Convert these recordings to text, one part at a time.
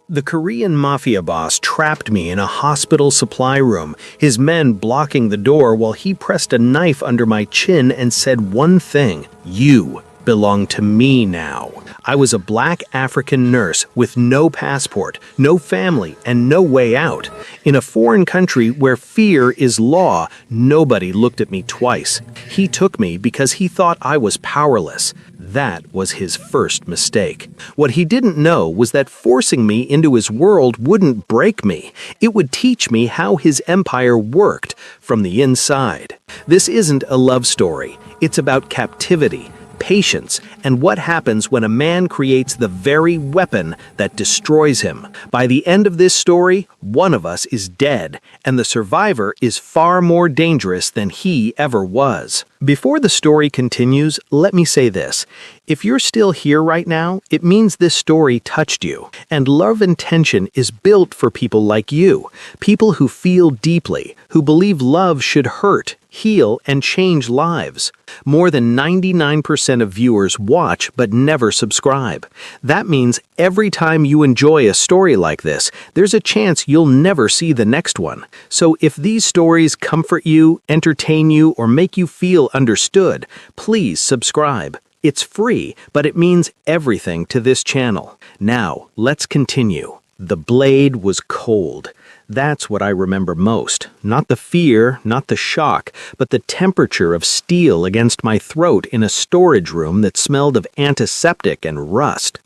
The Korean Mafia boss trapped me in a hospital supply room, his men blocking the door while he pressed a knife under my chin and said one thing: "You belong to me now." I was a black African nurse with no passport, no family, and no way out. In a foreign country where fear is law, nobody looked at me twice. He took me because he thought I was powerless. That was his first mistake. What he didn't know was that forcing me into his world wouldn't break me. It would teach me how his empire worked from the inside. This isn't a love story. It's about captivity, patience, and what happens when a man creates the very weapon that destroys him. By the end of this story, one of us is dead, and the survivor is far more dangerous than he ever was. Before the story continues, let me say this. If you're still here right now, it means this story touched you. And Love and Tension is built for people like you, people who feel deeply, who believe love should hurt, heal, and change lives. More than 99% of viewers watch but never subscribe. That means every time you enjoy a story like this, there's a chance you'll never see the next one. So if these stories comfort you, entertain you, or make you feel understood, please subscribe. It's free, but it means everything to this channel. Now, let's continue. The blade was cold. That's what I remember most. Not the fear, not the shock, but the temperature of steel against my throat in a storage room that smelled of antiseptic and rust.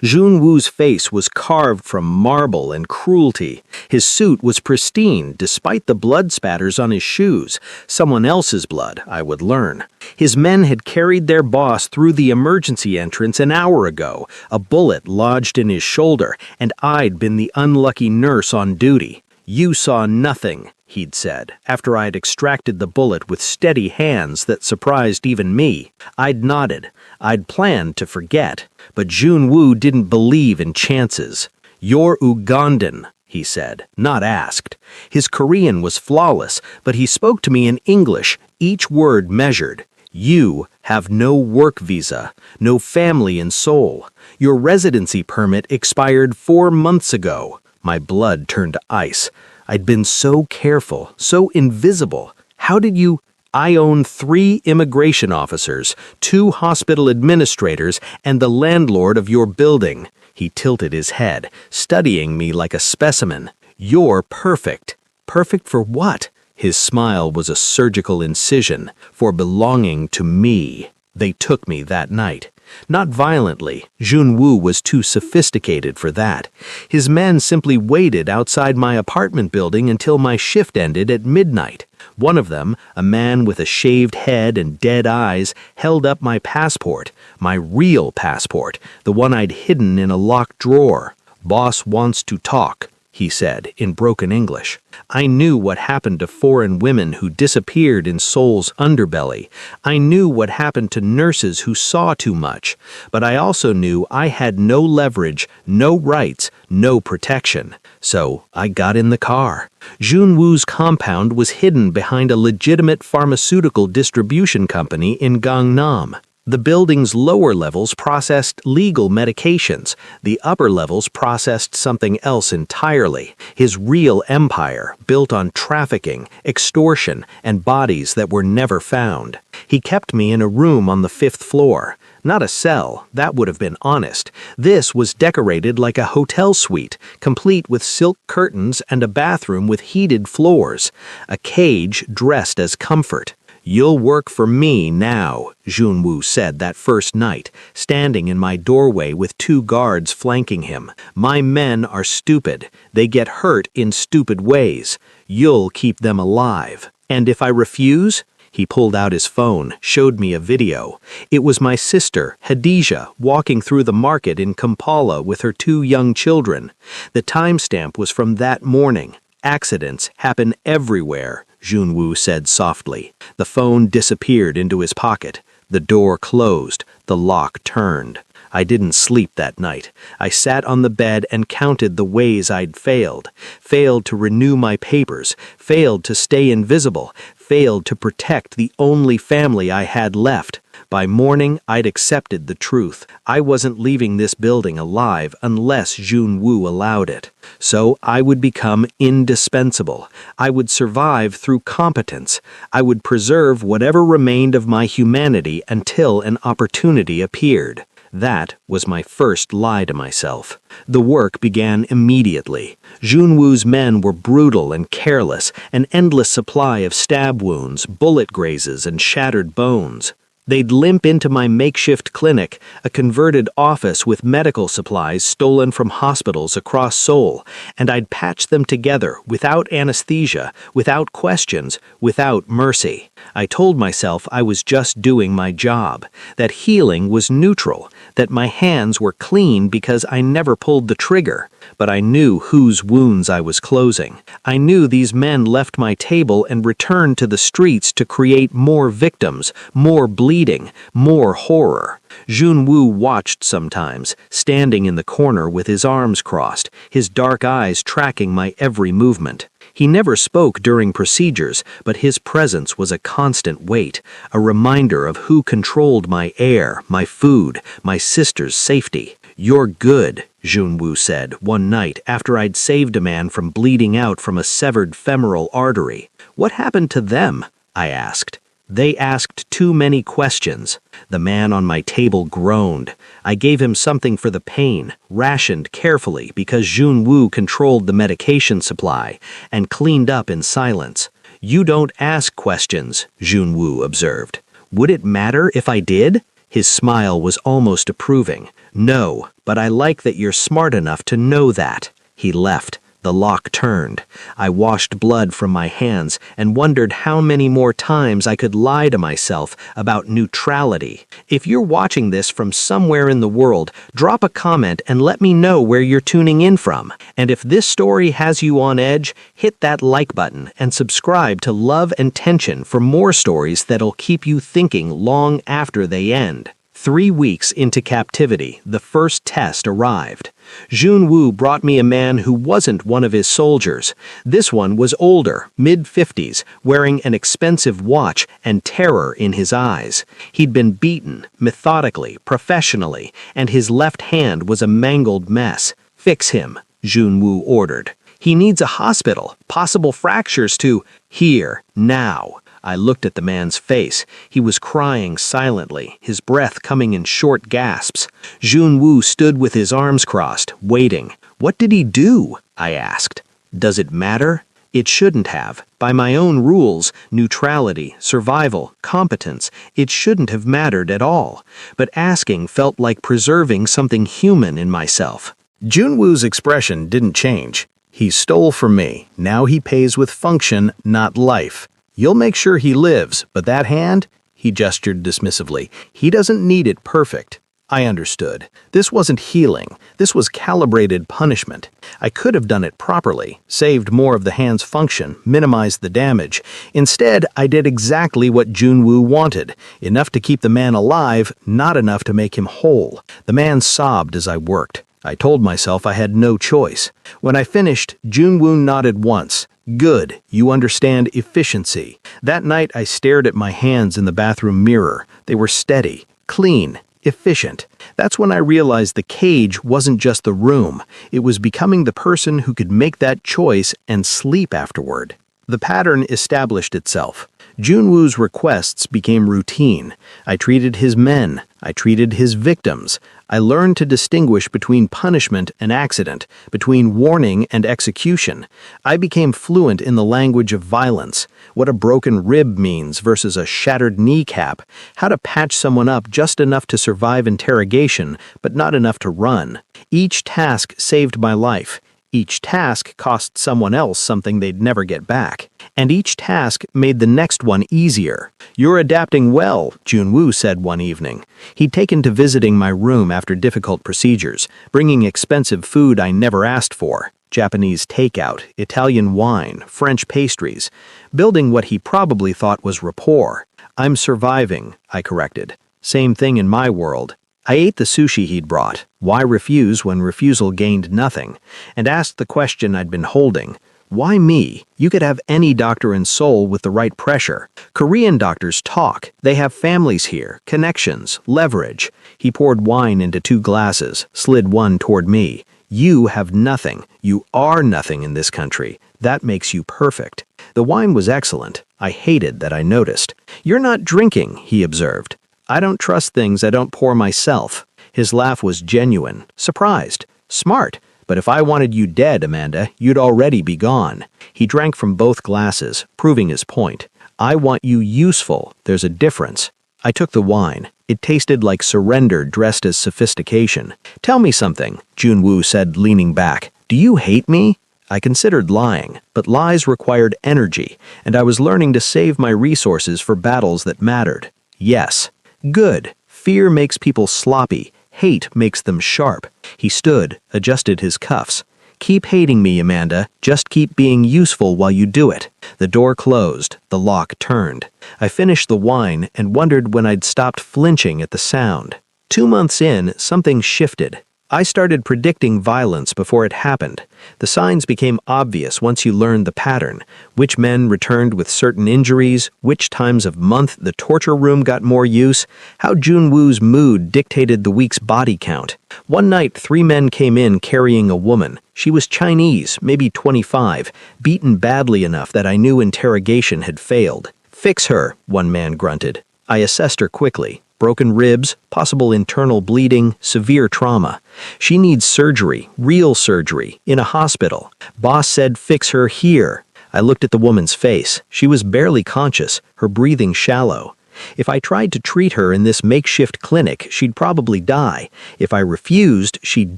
Junwoo's face was carved from marble and cruelty. His suit was pristine despite the blood spatters on his shoes. Someone else's blood, I would learn. His men had carried their boss through the emergency entrance an hour ago. A bullet lodged in his shoulder, and I'd been the unlucky nurse on duty. "You saw nothing," he'd said, after I'd extracted the bullet with steady hands that surprised even me. I'd nodded. I'd planned to forget, but Junwoo didn't believe in chances. "You're Ugandan," he said, not asked. His Korean was flawless, but he spoke to me in English, each word measured. "You have no work visa, no family in Seoul. Your residency permit expired 4 months ago." My blood turned to ice. I'd been so careful, so invisible. How did you... "I own 3 immigration officers, 2 hospital administrators, and the landlord of your building." He tilted his head, studying me like a specimen. "You're perfect." Perfect for what? His smile was a surgical incision. For belonging to me. They took me that night. Not violently. Junwoo was too sophisticated for that. His men simply waited outside my apartment building until my shift ended at midnight. One of them, a man with a shaved head and dead eyes, held up my passport, my real passport, the one I'd hidden in a locked drawer. "Boss wants to talk," he said in broken English. I knew what happened to foreign women who disappeared in Seoul's underbelly. I knew what happened to nurses who saw too much. But I also knew I had no leverage, no rights, no protection. So I got in the car. Junwoo's compound was hidden behind a legitimate pharmaceutical distribution company in Gangnam. The building's lower levels processed legal medications. The upper levels processed something else entirely. His real empire, built on trafficking, extortion, and bodies that were never found. He kept me in a room on the 5th floor. Not a cell, that would have been honest. This was decorated like a hotel suite, complete with silk curtains and a bathroom with heated floors. A cage dressed as comfort. "You'll work for me now," Junwoo said that first night, standing in my doorway with 2 guards flanking him. "My men are stupid. They get hurt in stupid ways. You'll keep them alive. And if I refuse?" He pulled out his phone, showed me a video. It was my sister, Hadija, walking through the market in Kampala with her 2 young children. The timestamp was from that morning. "Accidents happen everywhere," Junwoo said softly. The phone disappeared into his pocket. The door closed. The lock turned. I didn't sleep that night. I sat on the bed and counted the ways I'd failed. Failed to renew my papers. Failed to stay invisible. Failed to protect the only family I had left. By morning, I'd accepted the truth. I wasn't leaving this building alive unless Junwoo allowed it. So I would become indispensable. I would survive through competence. I would preserve whatever remained of my humanity until an opportunity appeared. That was my first lie to myself. The work began immediately. Junwoo's men were brutal and careless, an endless supply of stab wounds, bullet grazes, and shattered bones. They'd limp into my makeshift clinic, a converted office with medical supplies stolen from hospitals across Seoul, and I'd patch them together without anesthesia, without questions, without mercy. I told myself I was just doing my job, that healing was neutral, that my hands were clean because I never pulled the trigger. But I knew whose wounds I was closing. I knew these men left my table and returned to the streets to create more victims, more bleeding, more horror. Junwoo watched sometimes, standing in the corner with his arms crossed, his dark eyes tracking my every movement. He never spoke during procedures, but his presence was a constant weight, a reminder of who controlled my air, my food, my sister's safety. "You're good," Junwoo said one night after I'd saved a man from bleeding out from a severed femoral artery. "What happened to them?" I asked. They asked too many questions. The man on my table groaned. I gave him something for the pain, rationed carefully because Junwoo controlled the medication supply, and cleaned up in silence. "You don't ask questions," Junwoo observed. "Would it matter if I did?" His smile was almost approving. "No, but I like that you're smart enough to know that." He left. The lock turned. I washed blood from my hands and wondered how many more times I could lie to myself about neutrality. If you're watching this from somewhere in the world, drop a comment and let me know where you're tuning in from. And if this story has you on edge, hit that like button and subscribe to Love and Tension for more stories that'll keep you thinking long after they end. 3 weeks into captivity, the first test arrived. Junwoo brought me a man who wasn't one of his soldiers. This one was older, mid-50s, wearing an expensive watch and terror in his eyes. He'd been beaten, methodically, professionally, and his left hand was a mangled mess. "Fix him," Junwoo ordered. "He needs a hospital, possible fractures to—" "Here, now." I looked at the man's face. He was crying silently, his breath coming in short gasps. Junwoo stood with his arms crossed, waiting. "What did he do?" I asked. "Does it matter?" It shouldn't have. By my own rules, neutrality, survival, competence, it shouldn't have mattered at all. But asking felt like preserving something human in myself. Junwoo's expression didn't change. He stole from me. Now he pays with function, not life. "You'll make sure he lives, but that hand," he gestured dismissively, "he doesn't need it perfect." I understood. This wasn't healing. This was calibrated punishment. I could have done it properly, saved more of the hand's function, minimized the damage. Instead, I did exactly what Junwoo wanted, enough to keep the man alive, not enough to make him whole. The man sobbed as I worked. I told myself I had no choice. When I finished, Junwoo nodded once. "Good, you understand efficiency." That night I stared at my hands in the bathroom mirror. They were steady, clean, efficient. That's when I realized the cage wasn't just the room. It was becoming the person who could make that choice and sleep afterward. The pattern established itself. Junwoo's requests became routine. I treated his men. I treated his victims. I learned to distinguish between punishment and accident, between warning and execution. I became fluent in the language of violence, what a broken rib means versus a shattered kneecap, how to patch someone up just enough to survive interrogation, but not enough to run. Each task saved my life. Each task cost someone else something they'd never get back. And each task made the next one easier. "You're adapting well," Junwoo said one evening. He'd taken to visiting my room after difficult procedures, bringing expensive food I never asked for. Japanese takeout, Italian wine, French pastries, building what he probably thought was rapport. "I'm surviving," I corrected. "Same thing in my world." I ate the sushi he'd brought, why refuse when refusal gained nothing, and asked the question I'd been holding. Why me? You could have any doctor in Seoul with the right pressure. Korean doctors talk. They have families here, connections, leverage. He poured wine into 2 glasses, slid one toward me. You have nothing. You are nothing in this country. That makes you perfect. The wine was excellent. I hated that I noticed. You're not drinking, he observed. I don't trust things I don't pour myself. His laugh was genuine, surprised, smart. But if I wanted you dead, Amanda, you'd already be gone. He drank from both glasses, proving his point. I want you useful. There's a difference. I took the wine. It tasted like surrender dressed as sophistication. Tell me something, Junwoo said, leaning back. Do you hate me? I considered lying, but lies required energy, and I was learning to save my resources for battles that mattered. Yes. Good. Fear makes people sloppy. Hate makes them sharp. He stood, adjusted his cuffs. Keep hating me, Amanda. Just keep being useful while you do it. The door closed. The lock turned. I finished the wine and wondered when I'd stopped flinching at the sound. 2 months in, something shifted. I started predicting violence before it happened. The signs became obvious once you learned the pattern. Which men returned with certain injuries, which times of month the torture room got more use, how Junwoo's mood dictated the week's body count. One night, 3 men came in carrying a woman. She was Chinese, maybe 25, beaten badly enough that I knew interrogation had failed. Fix her, one man grunted. I assessed her quickly. Broken ribs, possible internal bleeding, severe trauma. She needs surgery, real surgery, in a hospital. Boss said fix her here. I looked at the woman's face. She was barely conscious, her breathing shallow. If I tried to treat her in this makeshift clinic, she'd probably die. If I refused, she'd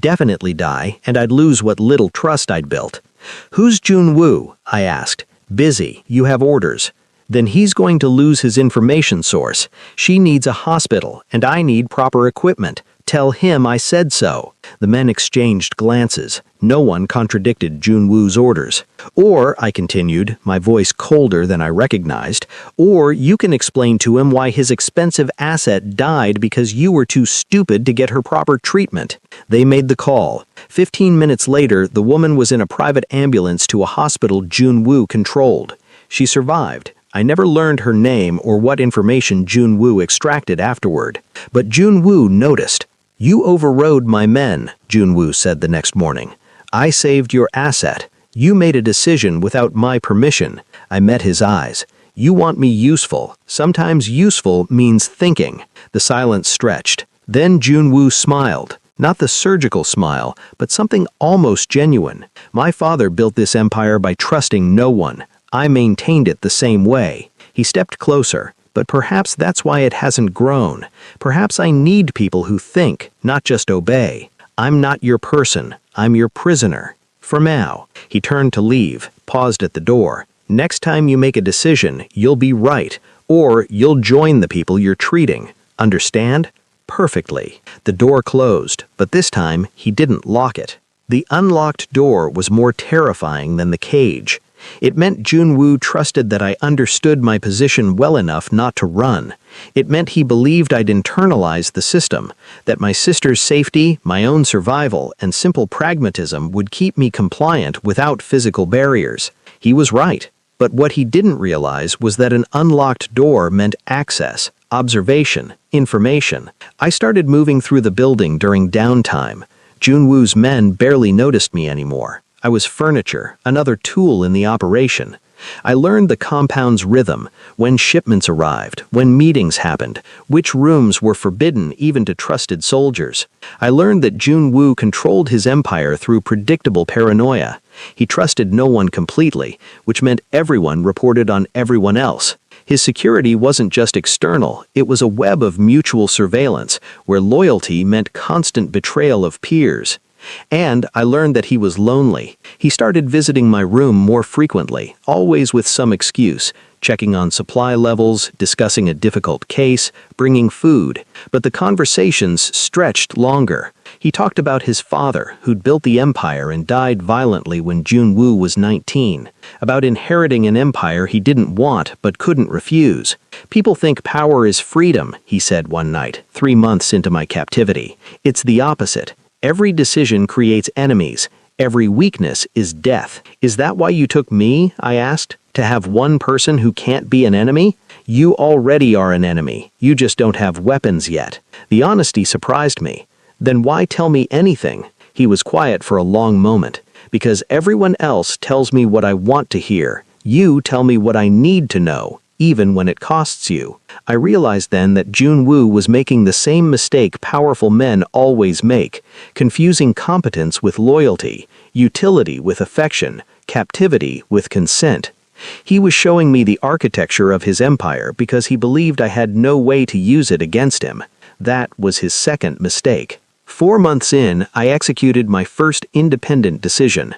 definitely die, and I'd lose what little trust I'd built. Who's Junwoo? I asked. Busy. You have orders. Then he's going to lose his information source. She needs a hospital, and I need proper equipment. Tell him I said so. The men exchanged glances. No one contradicted Junwoo's orders. Or, I continued, my voice colder than I recognized, or you can explain to him why his expensive asset died because you were too stupid to get her proper treatment. They made the call. 15 minutes later, the woman was in a private ambulance to a hospital Junwoo controlled. She survived. I never learned her name or what information Junwoo extracted afterward. But Junwoo noticed. You overrode my men, Junwoo said the next morning. I saved your asset. You made a decision without my permission. I met his eyes. You want me useful. Sometimes useful means thinking. The silence stretched. Then Junwoo smiled. Not the surgical smile, but something almost genuine. My father built this empire by trusting no one. I maintained it the same way. He stepped closer, but perhaps that's why it hasn't grown. Perhaps I need people who think, not just obey. I'm not your person. I'm your prisoner. For now. He turned to leave, paused at the door. Next time you make a decision, you'll be right, or you'll join the people you're treating. Understand? Perfectly. The door closed, but this time he didn't lock it. The unlocked door was more terrifying than the cage. It meant Junwoo trusted that I understood my position well enough not to run. It meant he believed I'd internalized the system, that my sister's safety, my own survival, and simple pragmatism would keep me compliant without physical barriers. He was right, but what he didn't realize was that an unlocked door meant access, observation, information. I started moving through the building during downtime. Junwoo's men barely noticed me anymore. I was furniture, another tool in the operation. I learned the compound's rhythm, when shipments arrived, when meetings happened, which rooms were forbidden even to trusted soldiers. I learned that Junwoo controlled his empire through predictable paranoia. He trusted no one completely, which meant everyone reported on everyone else. His security wasn't just external, it was a web of mutual surveillance, where loyalty meant constant betrayal of peers. And I learned that he was lonely. He started visiting my room more frequently, always with some excuse, checking on supply levels, discussing a difficult case, bringing food. But the conversations stretched longer. He talked about his father, who'd built the empire and died violently when Junwoo was 19, about inheriting an empire he didn't want but couldn't refuse. People think power is freedom, he said one night, 3 months into my captivity. It's the opposite. Every decision creates enemies. Every weakness is death. Is that why you took me? I asked. To have one person who can't be an enemy? You already are an enemy. You just don't have weapons yet. The honesty surprised me. Then why tell me anything? He was quiet for a long moment. Because everyone else tells me what I want to hear. You tell me what I need to know, even when it costs you. I realized then that Junwoo was making the same mistake powerful men always make, confusing competence with loyalty, utility with affection, captivity with consent. He was showing me the architecture of his empire because he believed I had no way to use it against him. That was his second mistake. 4 months in, I executed my first independent decision.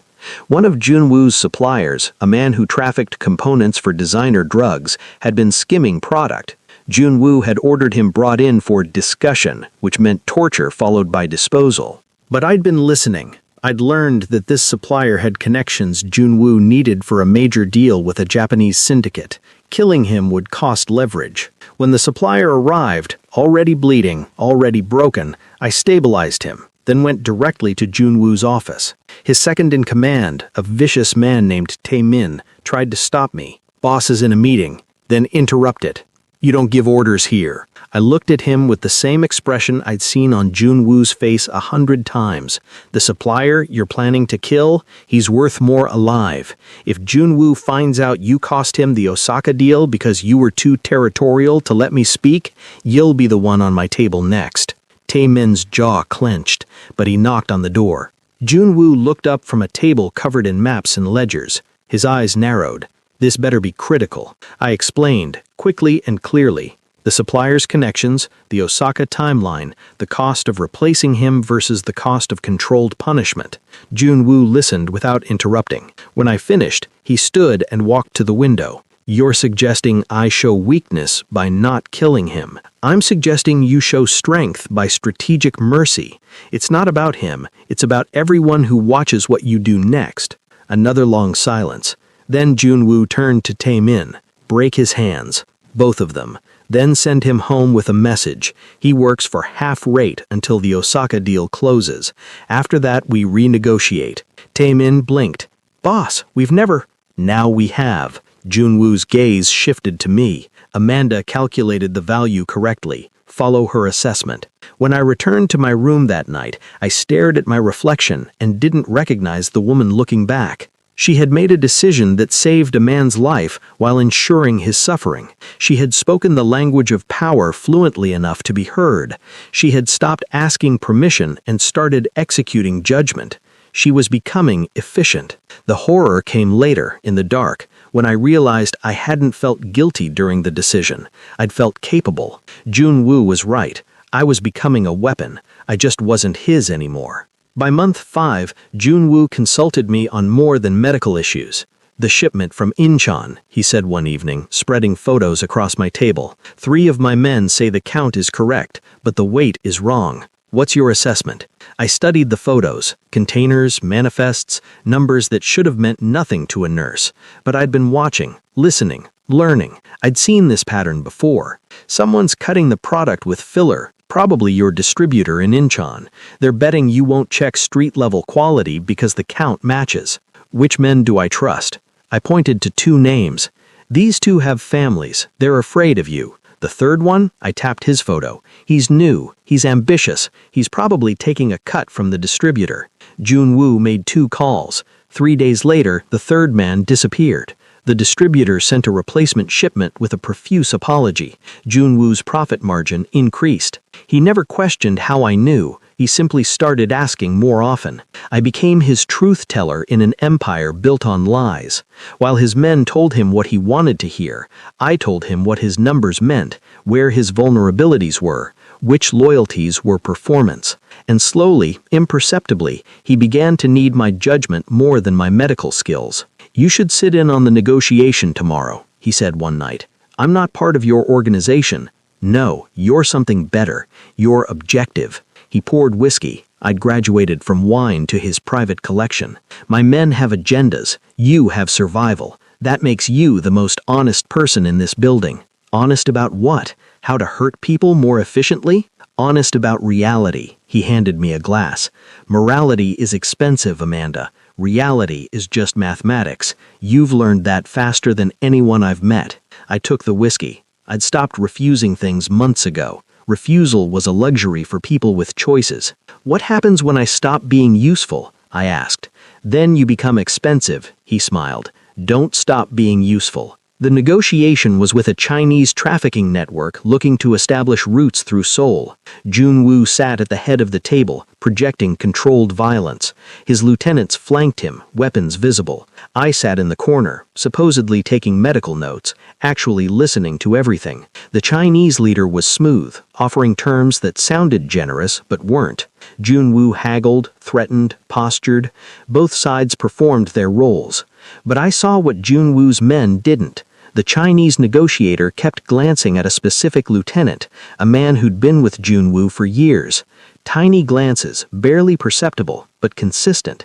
One of Junwoo's suppliers, a man who trafficked components for designer drugs, had been skimming product. Junwoo had ordered him brought in for discussion, which meant torture followed by disposal. But I'd been listening. I'd learned that this supplier had connections Junwoo needed for a major deal with a Japanese syndicate. Killing him would cost leverage. When the supplier arrived, already bleeding, already broken, I stabilized him, then went directly to Junwoo's office. His second-in-command, a vicious man named Tae-min, tried to stop me. Boss is in a meeting, then interrupted. You don't give orders here. I looked at him with the same expression I'd seen on Junwoo's face 100 times. The supplier you're planning to kill, he's worth more alive. If Junwoo finds out you cost him the Osaka deal because you were too territorial to let me speak, you'll be the one on my table next. Tae-min's jaw clenched, but he knocked on the door. Junwoo looked up from a table covered in maps and ledgers. His eyes narrowed. This better be critical. I explained, quickly and clearly. The supplier's connections, the Osaka timeline, the cost of replacing him versus the cost of controlled punishment. Junwoo listened without interrupting. When I finished, he stood and walked to the window. You're suggesting I show weakness by not killing him. I'm suggesting you show strength by strategic mercy. It's not about him. It's about everyone who watches what you do next. Another long silence. Then Junwoo turned to Tae-min. Break his hands. Both of them. Then send him home with a message. He works for half rate until the Osaka deal closes. After that, we renegotiate. Tae-min blinked. Boss, we've never... Now we have. Junwoo's gaze shifted to me. Amanda calculated the value correctly. Follow her assessment. When I returned to my room that night, I stared at my reflection and didn't recognize the woman looking back. She had made a decision that saved a man's life while ensuring his suffering. She had spoken the language of power fluently enough to be heard. She had stopped asking permission and started executing judgment. She was becoming efficient. The horror came later, in the dark, when I realized I hadn't felt guilty during the decision. I'd felt capable. Junwoo was right. I was becoming a weapon. I just wasn't his anymore. By month 5, Junwoo consulted me on more than medical issues. The shipment from Incheon, he said one evening, spreading photos across my table. 3 of my men say the count is correct, but the weight is wrong. What's your assessment? I studied the photos, containers, manifests, numbers that should have meant nothing to a nurse. But I'd been watching, listening, learning. I'd seen this pattern before. Someone's cutting the product with filler. Probably your distributor in Incheon. They're betting you won't check street-level quality because the count matches. Which men do I trust? I pointed to 2 names. These 2 have families. They're afraid of you. The third one, I tapped his photo. He's new. He's ambitious. He's probably taking a cut from the distributor. Junwoo made 2 calls. 3 days later, the third man disappeared. The distributor sent a replacement shipment with a profuse apology. Junwoo's profit margin increased. He never questioned how I knew. He simply started asking more often. I became his truth teller in an empire built on lies. While his men told him what he wanted to hear, I told him what his numbers meant, where his vulnerabilities were, which loyalties were performance. And slowly, imperceptibly, he began to need my judgment more than my medical skills. You should sit in on the negotiation tomorrow, he said one night. I'm not part of your organization. No, you're something better. You're objective. He poured whiskey. I'd graduated from wine to his private collection. My men have agendas. You have survival. That makes you the most honest person in this building. Honest about what? How to hurt people more efficiently? Honest about reality. He handed me a glass. Morality is expensive, Amanda. Reality is just mathematics. You've learned that faster than anyone I've met. I took the whiskey. I'd stopped refusing things months ago. Refusal was a luxury for people with choices. What happens when I stop being useful? I asked. Then you become expensive, he smiled. Don't stop being useful. The negotiation was with a Chinese trafficking network looking to establish roots through Seoul. Junwoo sat at the head of the table, projecting controlled violence. His lieutenants flanked him, weapons visible. I sat in the corner, supposedly taking medical notes, actually listening to everything. The Chinese leader was smooth, offering terms that sounded generous but weren't. Junwoo haggled, threatened, postured. Both sides performed their roles. But I saw what Junwoo's men didn't. The Chinese negotiator kept glancing at a specific lieutenant, a man who'd been with Junwoo for years. Tiny glances, barely perceptible, but consistent.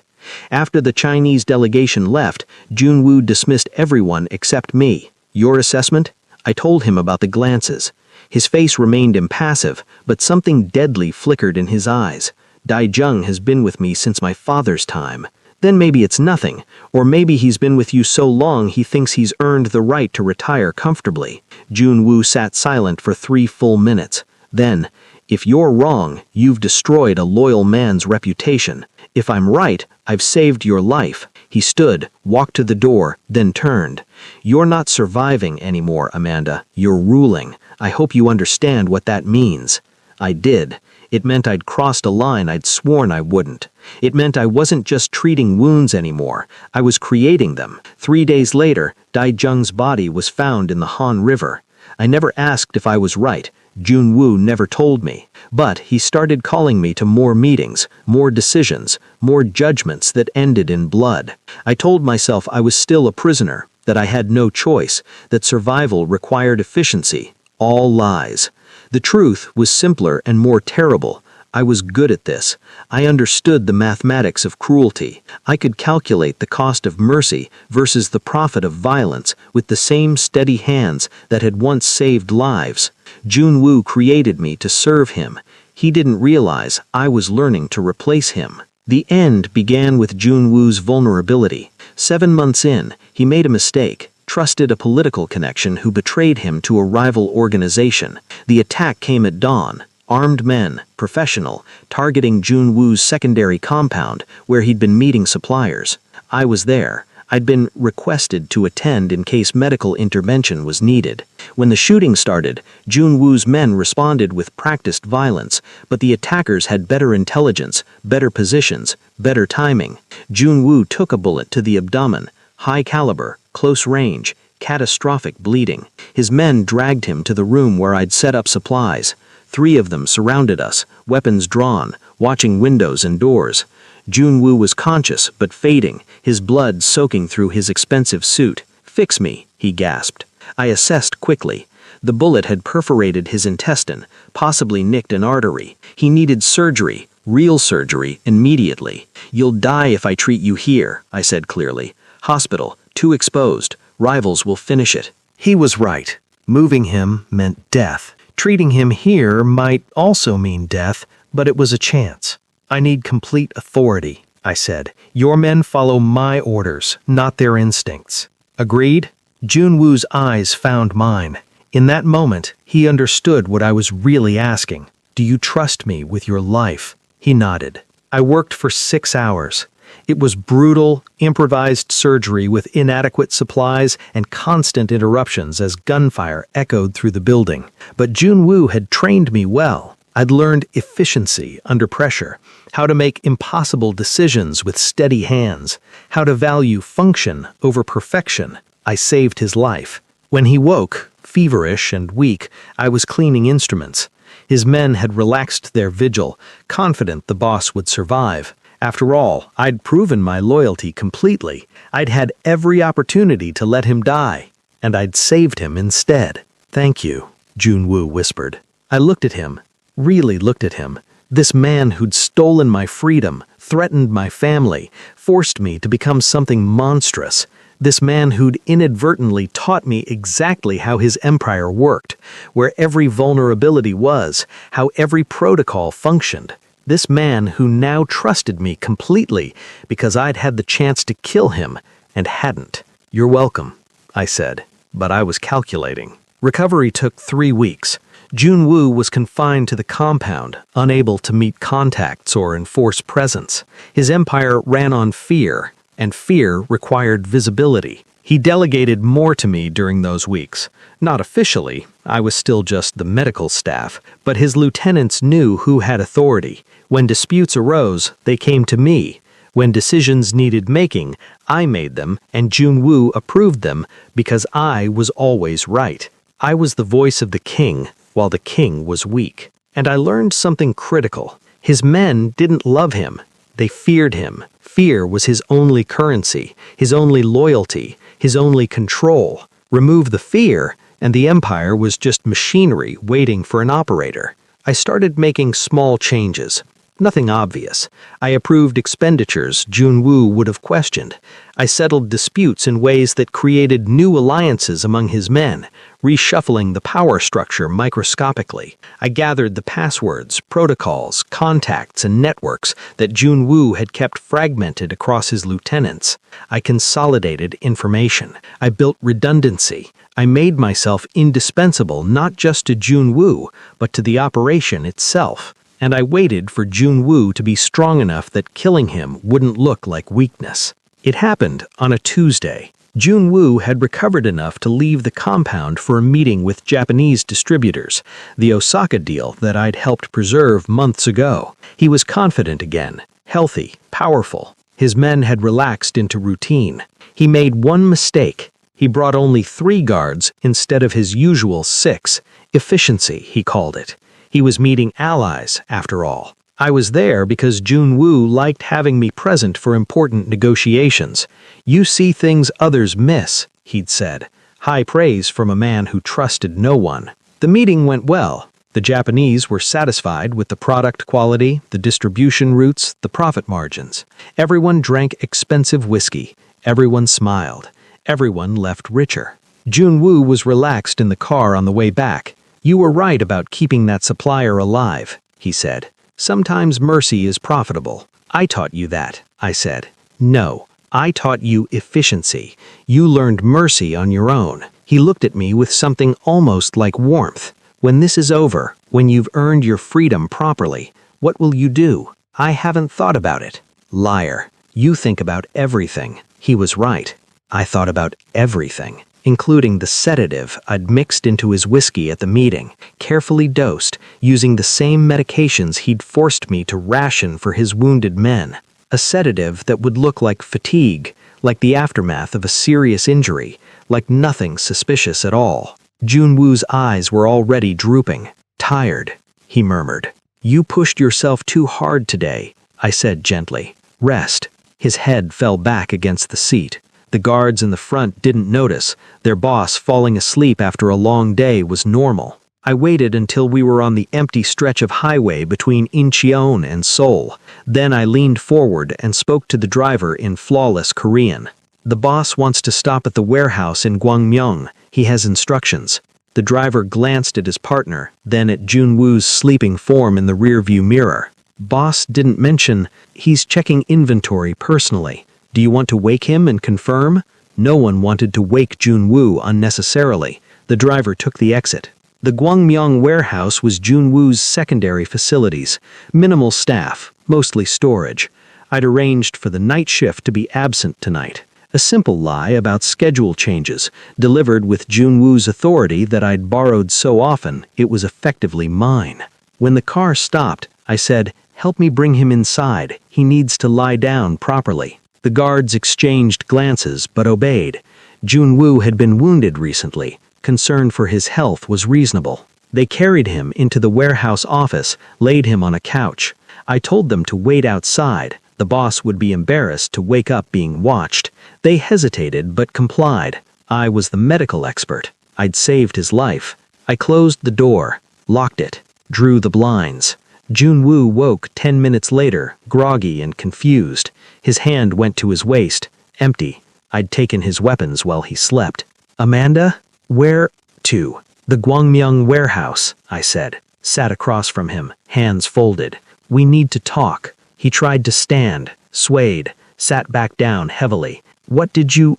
After the Chinese delegation left, Junwoo dismissed everyone except me. Your assessment? I told him about the glances. His face remained impassive, but something deadly flickered in his eyes. Daijung has been with me since my father's time. Then maybe it's nothing, or maybe he's been with you so long he thinks he's earned the right to retire comfortably. Junwoo sat silent for 3 full minutes. Then, if you're wrong, you've destroyed a loyal man's reputation. If I'm right, I've saved your life. He stood, walked to the door, then turned. You're not surviving anymore, Amanda. You're ruling. I hope you understand what that means. I did. It meant I'd crossed a line I'd sworn I wouldn't. It meant I wasn't just treating wounds anymore. I was creating them. 3 days later, Daijung's body was found in the Han River. I never asked if I was right. Junwoo never told me. But he started calling me to more meetings, more decisions, more judgments that ended in blood. I told myself I was still a prisoner, that I had no choice, that survival required efficiency. All lies. The truth was simpler and more terrible. I was good at this. I understood the mathematics of cruelty. I could calculate the cost of mercy versus the profit of violence with the same steady hands that had once saved lives. Junwoo created me to serve him. He didn't realize I was learning to replace him. The end began with Junwoo's vulnerability. 7 months in, he made a mistake. Trusted a political connection who betrayed him to a rival organization. The attack came at dawn. Armed men, professional, targeting Junwoo's secondary compound where he'd been meeting suppliers. I was there. I'd been requested to attend in case medical intervention was needed. When the shooting started, Junwoo's men responded with practiced violence, but the attackers had better intelligence, better positions, better timing. Junwoo took a bullet to the abdomen, high caliber, close range, catastrophic bleeding. His men dragged him to the room where I'd set up supplies. 3 of them surrounded us, weapons drawn, watching windows and doors. Junwoo was conscious but fading, his blood soaking through his expensive suit. "Fix me," he gasped. I assessed quickly. The bullet had perforated his intestine, possibly nicked an artery. He needed surgery, real surgery, immediately. "You'll die if I treat you here," I said clearly. "Hospital, too exposed. Rivals will finish it." He was right. Moving him meant death. Treating him here might also mean death, but it was a chance. "I need complete authority," I said. "Your men follow my orders, not their instincts." "Agreed?" Junwoo's eyes found mine. In that moment, he understood what I was really asking. "Do you trust me with your life?" He nodded. I worked for 6 hours. It was brutal, improvised surgery with inadequate supplies and constant interruptions as gunfire echoed through the building. But Junwoo had trained me well. I'd learned efficiency under pressure, how to make impossible decisions with steady hands, how to value function over perfection. I saved his life. When he woke, feverish and weak, I was cleaning instruments. His men had relaxed their vigil, confident the boss would survive. After all, I'd proven my loyalty completely. I'd had every opportunity to let him die, and I'd saved him instead. "Thank you," Junwoo whispered. I looked at him, really looked at him. This man who'd stolen my freedom, threatened my family, forced me to become something monstrous. This man who'd inadvertently taught me exactly how his empire worked, where every vulnerability was, how every protocol functioned. This man who now trusted me completely because I'd had the chance to kill him and hadn't. "You're welcome," I said, but I was calculating. Recovery took 3 weeks. Junwoo was confined to the compound, unable to meet contacts or enforce presence. His empire ran on fear, and fear required visibility. He delegated more to me during those weeks. Not officially, I was still just the medical staff, but his lieutenants knew who had authority. When disputes arose, they came to me. When decisions needed making, I made them, and Junwoo approved them because I was always right. I was the voice of the king, while the king was weak. And I learned something critical. His men didn't love him. They feared him. Fear was his only currency, his only loyalty, his only control. Remove the fear, and the empire was just machinery waiting for an operator. I started making small changes. Nothing obvious. I approved expenditures Junwoo would have questioned. I settled disputes in ways that created new alliances among his men, reshuffling the power structure microscopically. I gathered the passwords, protocols, contacts, and networks that Junwoo had kept fragmented across his lieutenants. I consolidated information. I built redundancy. I made myself indispensable not just to Junwoo, but to the operation itself. And I waited for Junwoo to be strong enough that killing him wouldn't look like weakness. It happened on a Tuesday. Junwoo had recovered enough to leave the compound for a meeting with Japanese distributors, the Osaka deal that I'd helped preserve months ago. He was confident again, healthy, powerful. His men had relaxed into routine. He made one mistake. He brought only 3 guards instead of his usual 6. Efficiency, he called it. He was meeting allies, after all. I was there because Junwoo liked having me present for important negotiations. "You see things others miss," he'd said. High praise from a man who trusted no one. The meeting went well. The Japanese were satisfied with the product quality, the distribution routes, the profit margins. Everyone drank expensive whiskey. Everyone smiled. Everyone left richer. Junwoo was relaxed in the car on the way back. "You were right about keeping that supplier alive," he said. "Sometimes mercy is profitable." "I taught you that," I said. "No, I taught you efficiency. You learned mercy on your own." He looked at me with something almost like warmth. "When this is over, when you've earned your freedom properly, what will you do?" "I haven't thought about it." "Liar. You think about everything." He was right. I thought about everything, including the sedative I'd mixed into his whiskey at the meeting, carefully dosed, using the same medications he'd forced me to ration for his wounded men. A sedative that would look like fatigue, like the aftermath of a serious injury, like nothing suspicious at all. Junwoo's eyes were already drooping. "Tired," he murmured. "You pushed yourself too hard today," I said gently. "Rest." His head fell back against the seat. The guards in the front didn't notice. Their boss falling asleep after a long day was normal. I waited until we were on the empty stretch of highway between Incheon and Seoul. Then I leaned forward and spoke to the driver in flawless Korean. "The boss wants to stop at the warehouse in Gwangmyeong. He has instructions." The driver glanced at his partner, then at Junwoo's sleeping form in the rearview mirror. "Boss didn't mention he's checking inventory personally. Do you want to wake him and confirm?" No one wanted to wake Junwoo unnecessarily. The driver took the exit. The Gwangmyeong warehouse was Junwoo's secondary facilities. Minimal staff, mostly storage. I'd arranged for the night shift to be absent tonight. A simple lie about schedule changes, delivered with Junwoo's authority that I'd borrowed so often it was effectively mine. When the car stopped, I said, "Help me bring him inside. He needs to lie down properly." The guards exchanged glances but obeyed. Junwoo had been wounded recently. Concern for his health was reasonable. They carried him into the warehouse office, laid him on a couch. I told them to wait outside. The boss would be embarrassed to wake up being watched. They hesitated but complied. I was the medical expert. I'd saved his life. I closed the door, locked it, drew the blinds. Junwoo woke 10 minutes later, groggy and confused. His hand went to his waist, empty. I'd taken his weapons while he slept. Amanda? Where to? The Gwangmyeong warehouse, I said. Sat across from him, hands folded. We need to talk. He tried to stand, swayed, sat back down heavily. What did you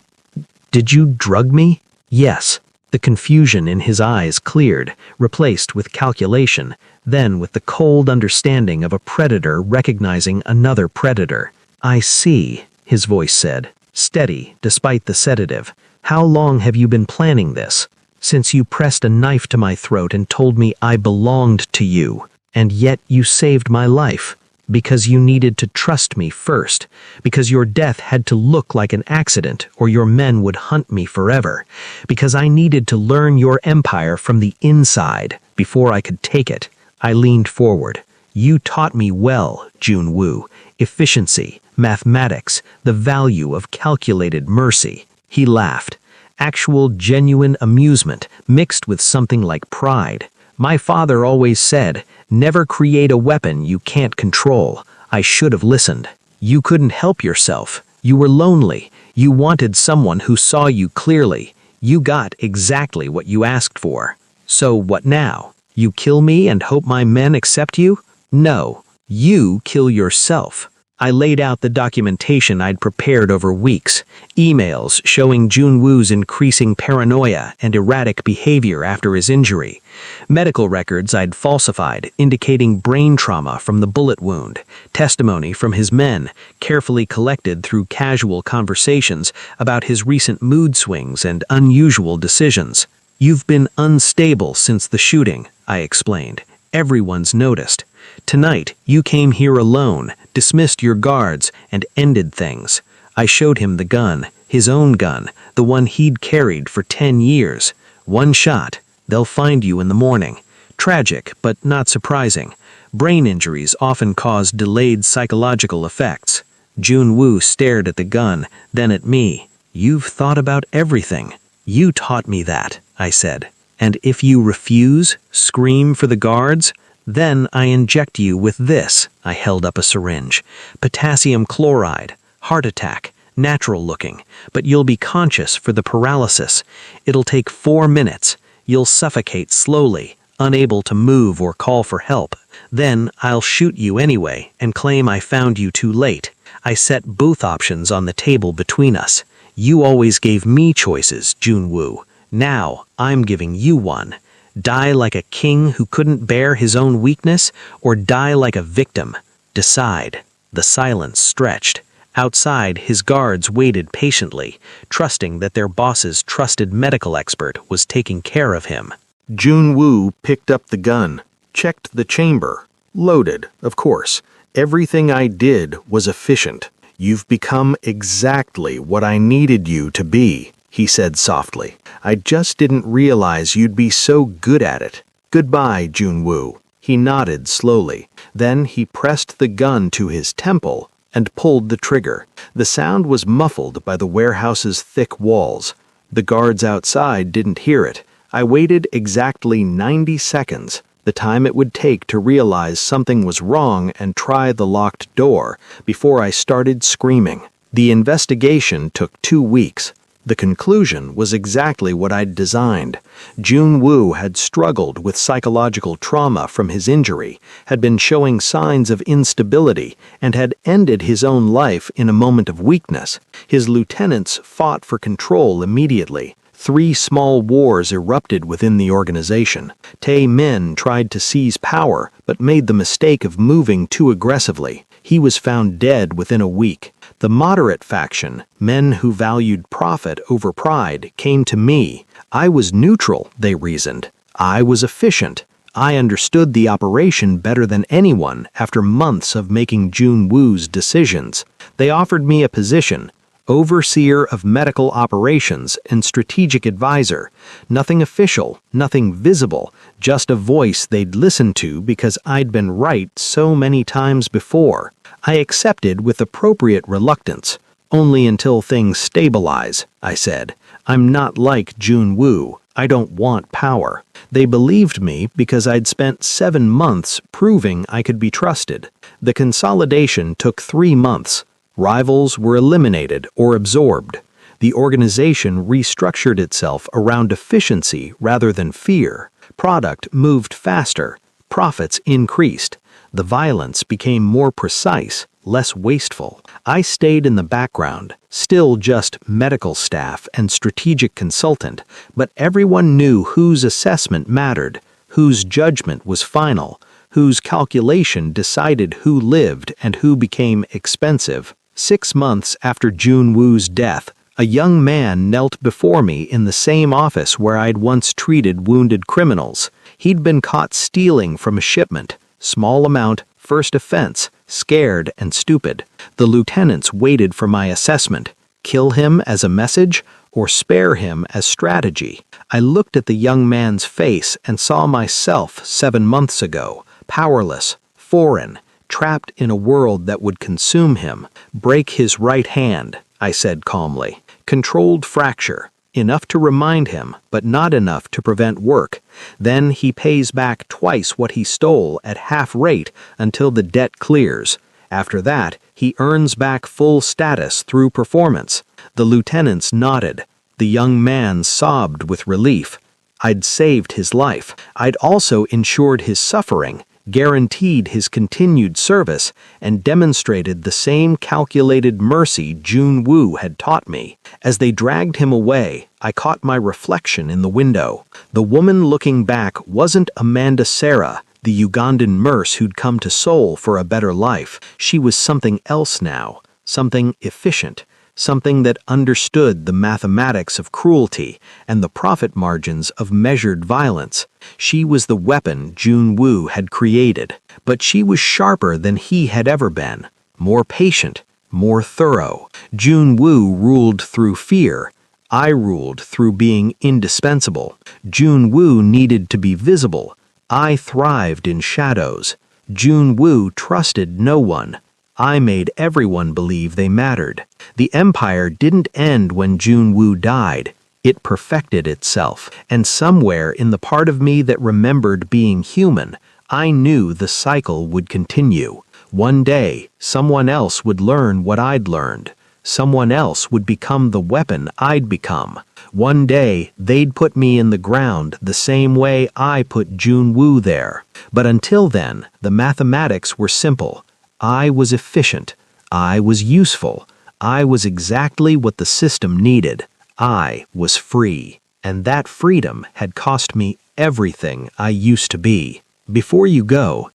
drug me? Yes. The confusion in his eyes cleared, replaced with calculation, then with the cold understanding of a predator recognizing another predator. I see, his voice said, steady despite the sedative. How long have you been planning this? Since you pressed a knife to my throat and told me I belonged to you, and yet you saved my life. Because you needed to trust me first, because your death had to look like an accident or your men would hunt me forever, because I needed to learn your empire from the inside before I could take it. I leaned forward. You taught me well, Junwoo. Efficiency, mathematics, the value of calculated mercy. He laughed. Actual genuine amusement mixed with something like pride. My father always said, never create a weapon you can't control. I should have listened. You couldn't help yourself. You were lonely. You wanted someone who saw you clearly. You got exactly what you asked for. So what now? You kill me and hope my men accept you? No. You kill yourself. I laid out the documentation I'd prepared over weeks, emails showing Junwoo's increasing paranoia and erratic behavior after his injury, medical records I'd falsified indicating brain trauma from the bullet wound, testimony from his men, carefully collected through casual conversations about his recent mood swings and unusual decisions. You've been unstable since the shooting, I explained. Everyone's noticed. Tonight, you came here alone, dismissed your guards, and ended things. I showed him the gun, his own gun, the one he'd carried for 10 years. One shot. They'll find you in the morning. Tragic, but not surprising. Brain injuries often cause delayed psychological effects. Junwoo stared at the gun, then at me. You've thought about everything. You taught me that, I said. And if you refuse, scream for the guards, then I inject you with this. I held up a syringe. Potassium chloride, heart attack, natural looking, but you'll be conscious for the paralysis. It'll take 4 minutes. You'll suffocate slowly, unable to move or call for help. Then I'll shoot you anyway and claim I found you too late. I set both options on the table between us. You always gave me choices, Junwoo. Now I'm giving you one. Die like a king who couldn't bear his own weakness, or die like a victim. Decide. The silence stretched. Outside, his guards waited patiently, trusting that their boss's trusted medical expert was taking care of him. Junwoo picked up the gun, checked the chamber. Loaded, of course. Everything I did was efficient. You've become exactly what I needed you to be, he said softly. I just didn't realize you'd be so good at it. Goodbye, Junwoo. He nodded slowly. Then he pressed the gun to his temple and pulled the trigger. The sound was muffled by the warehouse's thick walls. The guards outside didn't hear it. I waited exactly 90 seconds, the time it would take to realize something was wrong and try the locked door, before I started screaming. The investigation took 2 weeks. The conclusion was exactly what I'd designed. Junwoo had struggled with psychological trauma from his injury, had been showing signs of instability, and had ended his own life in a moment of weakness. His lieutenants fought for control immediately. 3 small wars erupted within the organization. Tae Min tried to seize power, but made the mistake of moving too aggressively. He was found dead within a week. The moderate faction, men who valued profit over pride, came to me. I was neutral, they reasoned. I was efficient. I understood the operation better than anyone after months of making Junwoo's decisions. They offered me a position, overseer of medical operations and strategic advisor. Nothing official, nothing visible, just a voice they'd listen to because I'd been right so many times before. I accepted with appropriate reluctance. Only until things stabilize, I said. I'm not like Junwoo. I don't want power. They believed me because I'd spent 7 months proving I could be trusted. The consolidation took 3 months. Rivals were eliminated or absorbed. The organization restructured itself around efficiency rather than fear. Product moved faster. Profits increased. The violence became more precise, less wasteful. I stayed in the background, still just medical staff and strategic consultant, but everyone knew whose assessment mattered, whose judgment was final, whose calculation decided who lived and who became expensive. 6 months after Jun Woo's death, a young man knelt before me in the same office where I'd once treated wounded criminals. He'd been caught stealing from a shipment. Small amount, first offense, scared and stupid. The lieutenants waited for my assessment. Kill him as a message or spare him as strategy? I looked at the young man's face and saw myself 7 months ago, powerless, foreign, trapped in a world that would consume him. Break his right hand, I said calmly. Controlled fracture. Enough to remind him, but not enough to prevent work. Then he pays back twice what he stole at half rate until the debt clears. After that, he earns back full status through performance. The lieutenants nodded. The young man sobbed with relief. I'd saved his life. I'd also ensured his suffering, guaranteed his continued service, and demonstrated the same calculated mercy Jun Woo had taught me. As they dragged him away, I caught my reflection in the window. The woman looking back wasn't Amanda Sarah, the Ugandan nurse who'd come to Seoul for a better life. She was something else now, something efficient, something that understood the mathematics of cruelty and the profit margins of measured violence. She was the weapon Jun Woo had created, but she was sharper than he had ever been, more patient, more thorough. Jun Woo ruled through fear. I ruled through being indispensable. Jun Woo needed to be visible. I thrived in shadows. Jun Woo trusted no one. I made everyone believe they mattered. The empire didn't end when Jun Woo died. It perfected itself. And somewhere in the part of me that remembered being human, I knew the cycle would continue. One day, someone else would learn what I'd learned. Someone else would become the weapon I'd become. One day, they'd put me in the ground the same way I put Jun Woo there. But until then, the mathematics were simple. I was efficient. I was useful. I was exactly what the system needed. I was free. And that freedom had cost me everything I used to be. Before you go,